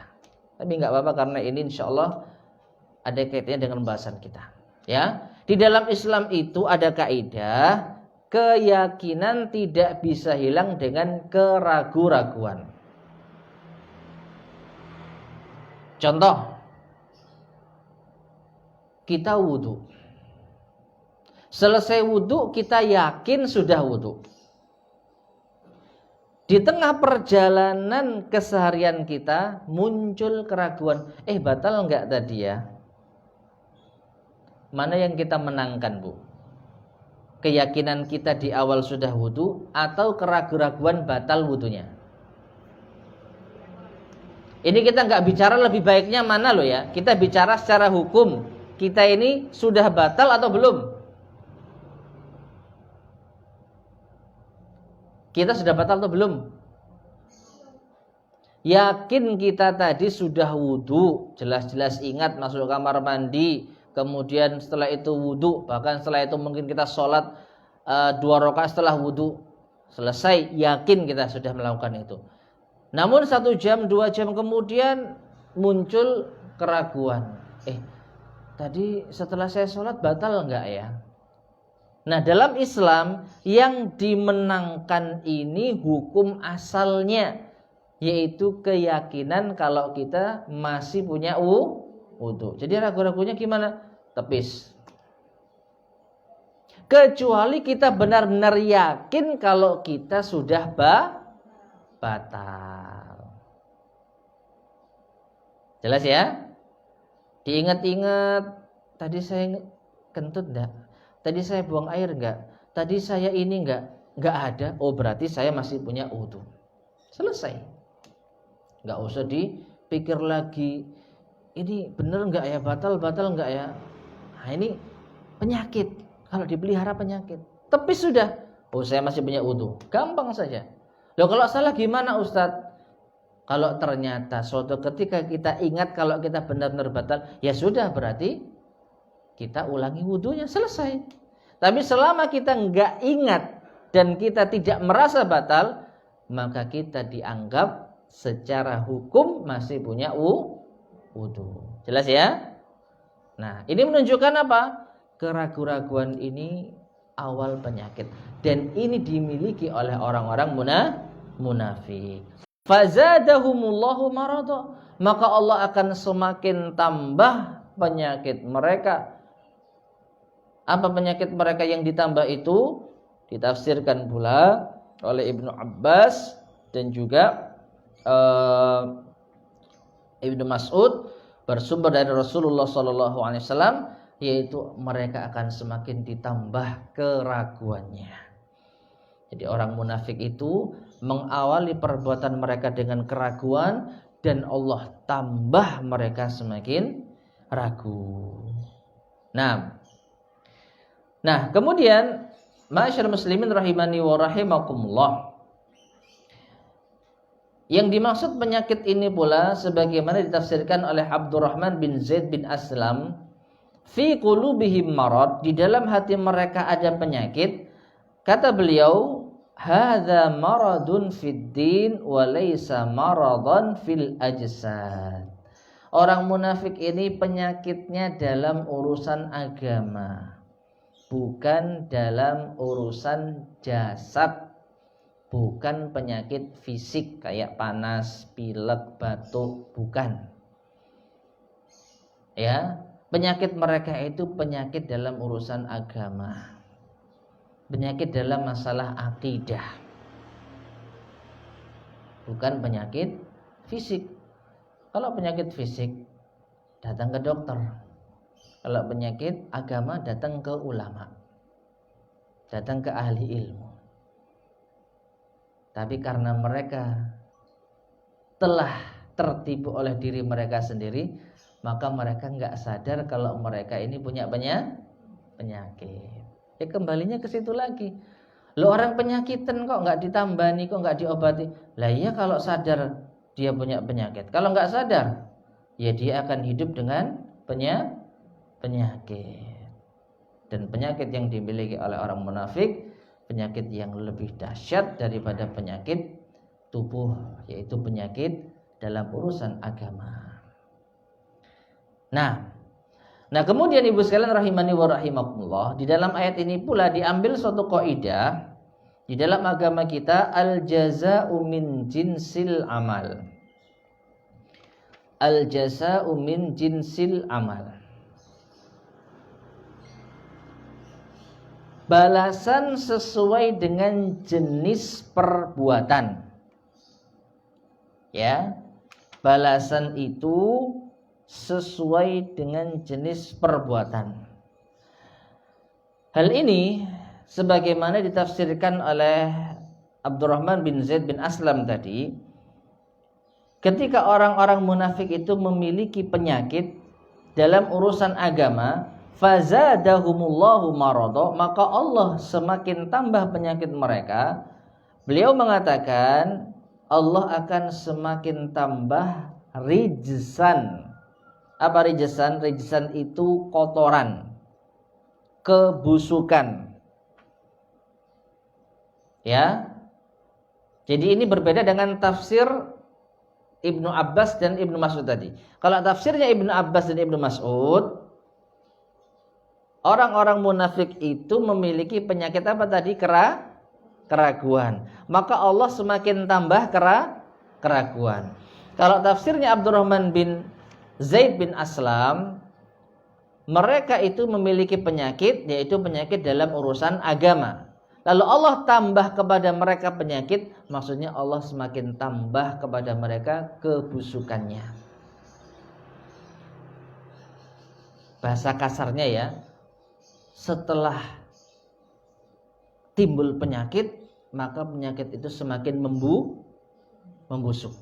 Tapi nggak apa-apa karena ini insya Allah ada kaitannya dengan bahasan kita. Ya, di dalam Islam itu ada kaidah keyakinan tidak bisa hilang dengan keraguan. Contoh, kita wudhu. Selesai wudhu kita yakin sudah wudhu. Di tengah perjalanan keseharian kita muncul keraguan. Batal enggak tadi ya? Mana yang kita menangkan Bu? Keyakinan kita di awal sudah wudhu atau keraguan batal wudhunya? Ini kita enggak bicara lebih baiknya mana loh ya. Kita bicara secara hukum. Kita ini sudah batal atau belum? Kita sudah batal atau belum? Yakin kita tadi sudah wudhu, jelas-jelas ingat masuk kamar mandi, kemudian setelah itu wudhu, bahkan setelah itu mungkin kita sholat 2 rakaat setelah wudhu, selesai, yakin kita sudah melakukan itu. Namun 1 jam, 2 jam kemudian muncul keraguan. Tadi setelah saya sholat batal enggak ya? Nah, dalam Islam yang dimenangkan ini hukum asalnya, yaitu keyakinan kalau kita masih punya wudhu. Jadi ragu-ragunya gimana? Tepis. Kecuali kita benar-benar yakin kalau kita sudah batal. Jelas ya? Diingat-ingat, tadi saya kentut enggak? Tadi saya buang air enggak? Tadi saya ini enggak ada. Berarti saya masih punya wudhu. Selesai. Enggak usah dipikir lagi. Ini benar enggak ya? Batal enggak ya? Nah, ini penyakit. Kalau dipelihara penyakit. Tapi sudah. Saya masih punya wudhu. Gampang saja. Loh, kalau salah gimana Ustadz? Kalau ternyata suatu ketika kita ingat kalau kita benar-benar batal, ya sudah berarti kita ulangi wudhunya, selesai. Tapi selama kita enggak ingat dan kita tidak merasa batal, maka kita dianggap secara hukum masih punya wudhu. Jelas ya? Nah, ini menunjukkan apa? Keraguan-raguan ini awal penyakit. Dan ini dimiliki oleh orang-orang munafik. Fazadahumullahu marada. Maka Allah akan semakin tambah penyakit mereka. Apa penyakit mereka yang ditambah itu? Ditafsirkan pula oleh Ibnu Abbas dan juga Ibnu Mas'ud bersumber dari Rasulullah SAW, yaitu mereka akan semakin ditambah keraguannya. Jadi orang munafik itu mengawali perbuatan mereka dengan keraguan, dan Allah tambah mereka semakin ragu. Nah, kemudian ma'asyiral muslimin rahimani wa rahimakumullah, yang dimaksud penyakit ini pula sebagaimana ditafsirkan oleh Abdurrahman bin Zaid bin Aslam, fi qulubihim marad, di dalam hati mereka ada penyakit. Kata beliau, hadza maradun fid din wa laisa maradan fil ajsad. Orang munafik ini penyakitnya dalam urusan agama, bukan dalam urusan jasad, bukan penyakit fisik kayak panas, pilek, batuk, bukan. Ya, penyakit mereka itu penyakit dalam urusan agama, penyakit dalam masalah akidah, bukan penyakit fisik. Kalau penyakit fisik datang ke dokter, kalau penyakit agama datang ke ulama, datang ke ahli ilmu. Tapi karena mereka telah tertipu oleh diri mereka sendiri, maka mereka nggak sadar kalau mereka ini punya penyakit. Ya kembalinya ke situ lagi. Lo orang penyakitan kok nggak ditambani, kok nggak diobati? Lah iya kalau sadar dia punya penyakit. Kalau nggak sadar, ya dia akan hidup dengan penyakit. Dan penyakit yang dimiliki oleh orang munafik, penyakit yang lebih dahsyat daripada penyakit tubuh, yaitu penyakit dalam urusan agama. Nah kemudian ibu sekalian rahimani wa rahimakumullah, di dalam ayat ini pula diambil suatu kaidah di dalam agama kita, al jazaa'u min jinsil amal. Al jazaa'u min jinsil amal. Balasan sesuai dengan jenis perbuatan. Ya. Balasan itu sesuai dengan jenis perbuatan. Hal ini sebagaimana ditafsirkan oleh Abdurrahman bin Zaid bin Aslam tadi, ketika orang-orang munafik itu memiliki penyakit dalam urusan agama, fazadahumullahu marada, maka Allah semakin tambah penyakit mereka. Beliau mengatakan Allah akan semakin tambah rijsan. Apa rijsan? Rijsan itu kotoran, kebusukan. Ya. Jadi ini berbeda dengan tafsir Ibnu Abbas dan Ibnu Mas'ud tadi. Kalau tafsirnya Ibnu Abbas dan Ibnu Mas'ud, orang-orang munafik itu memiliki penyakit apa tadi? Keraguan. Maka Allah semakin tambah keraguan. Kalau tafsirnya Abdurrahman bin Zaid bin Aslam, mereka itu memiliki penyakit, yaitu penyakit dalam urusan agama. Lalu Allah tambah kepada mereka penyakit, maksudnya Allah semakin tambah kepada mereka kebusukannya. Bahasa kasarnya ya, setelah timbul penyakit, maka penyakit itu semakin membusuk.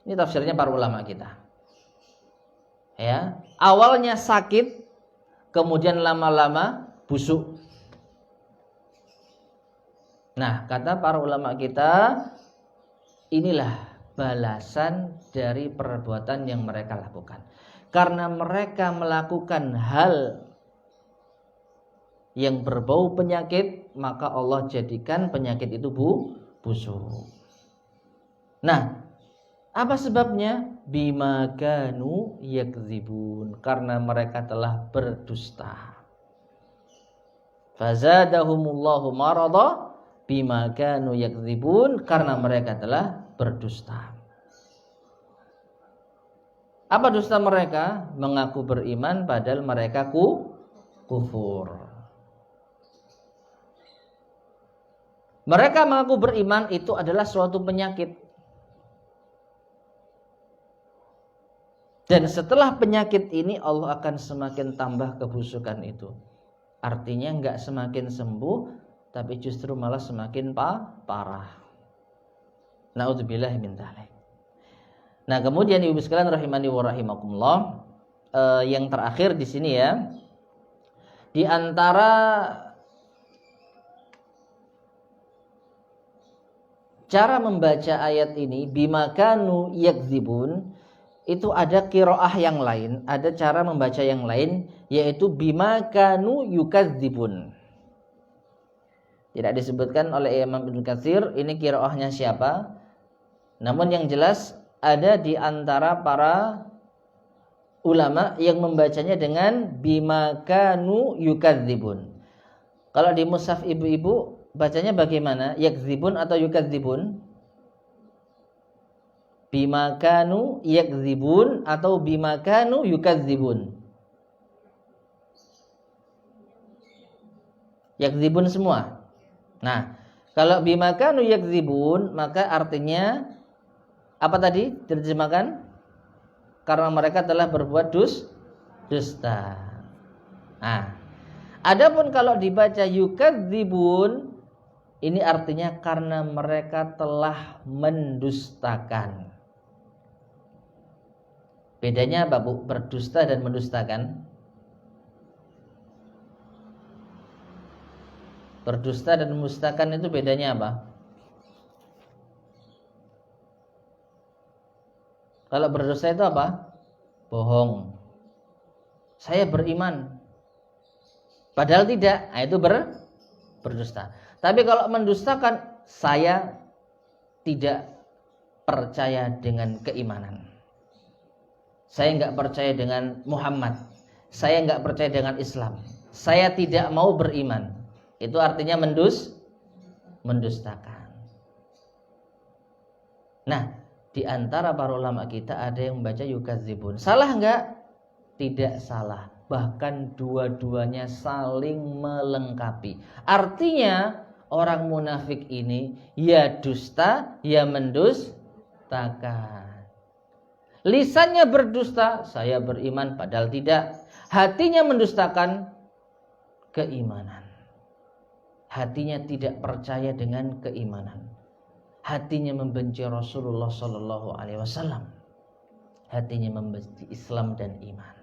Ini tafsirnya para ulama kita. Ya, awalnya sakit, kemudian lama-lama busuk. Nah, kata para ulama kita, inilah balasan dari perbuatan yang mereka lakukan. Karena mereka melakukan hal yang berbau penyakit, maka Allah jadikan penyakit itu busuk. Nah, apa sebabnya? Bima kanu yakdzibun, karena mereka telah berdusta. Fazadahumullahu marada bima kanu yakdzibun, karena mereka telah berdusta. Apa dusta mereka? Mengaku beriman padahal mereka kufur. Mereka mengaku beriman itu adalah suatu penyakit. Dan setelah penyakit ini Allah akan semakin tambah kebusukan itu. Artinya enggak semakin sembuh, tapi justru malah semakin parah. Naudzubillah min dzalik. Nah, kemudian Ibu sekalian rahimani wa rahimakumullah, yang terakhir di sini ya, di antara cara membaca ayat ini bima kanu yakdzibun, itu ada qiraah yang lain, ada cara membaca yang lain, yaitu bima kanu yukadzibun. Tidak disebutkan oleh Imam Ibnu Katsir ini qiraahnya siapa. Namun yang jelas ada di antara para ulama yang membacanya dengan bima kanu yukadzibun. Kalau di mushaf ibu-ibu bacanya bagaimana? Yakdzibun atau yukadzibun? Bima kanu yakdzibun atau bima kanu yukadzibun? Yakdzibun semua. Nah, kalau bima kanu yakdzibun maka artinya apa tadi diterjemahkan? Karena mereka telah berbuat dusta. Nah, adapun kalau dibaca yukadzibun, ini artinya karena mereka telah mendustakan. Bedanya apa, Bu? Berdusta dan mendustakan? Berdusta dan mendustakan itu bedanya apa? Kalau berdusta itu apa? Bohong. Saya beriman, padahal tidak. Nah, itu berdusta. Tapi kalau mendustakan, saya tidak percaya dengan keimanan. Saya enggak percaya dengan Muhammad. Saya enggak percaya dengan Islam. Saya tidak mau beriman. Itu artinya mendustakan. Nah, di antara para ulama kita ada yang membaca yukadzibun. Salah enggak? Tidak salah. Bahkan dua-duanya saling melengkapi. Artinya orang munafik ini ya dusta, ya mendustakan. Lisannya berdusta, saya beriman padahal tidak. Hatinya mendustakan keimanan. Hatinya tidak percaya dengan keimanan. Hatinya membenci Rasulullah sallallahu alaihi wasallam. Hatinya membenci Islam dan iman.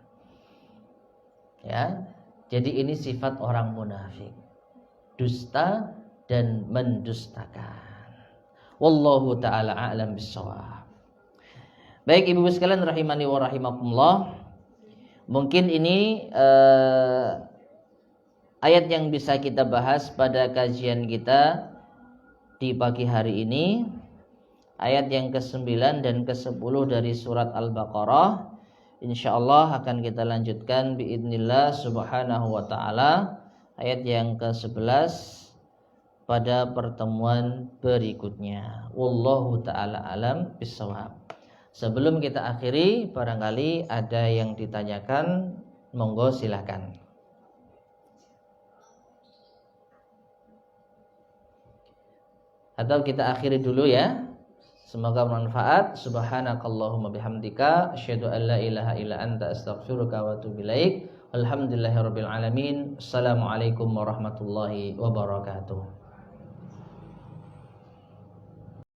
Ya. Jadi ini sifat orang munafik. Dusta dan mendustakan. Wallahu taala a'lam bissawab. Baik ibu-ibu sekalian rahimani wa rahimakumullah. Mungkin ini ayat yang bisa kita bahas pada kajian kita di pagi hari ini. Ayat yang ke-9 dan ke-10 dari surat Al-Baqarah. Insyaallah akan kita lanjutkan biidznillah subhanahu wa ta'ala. Ayat yang ke-11 pada pertemuan berikutnya. Wallahu ta'ala alam bissawab. Sebelum kita akhiri, barangkali ada yang ditanyakan, monggo silakan. Atau kita akhiri dulu ya. Semoga bermanfaat. Subhanakallahumma bihamdika asyhadu an la ilaha illa anta astaghfiruka wa atubu ilaik. Alhamdulillahirabbil alamin. Assalamualaikum warahmatullahi wabarakatuh.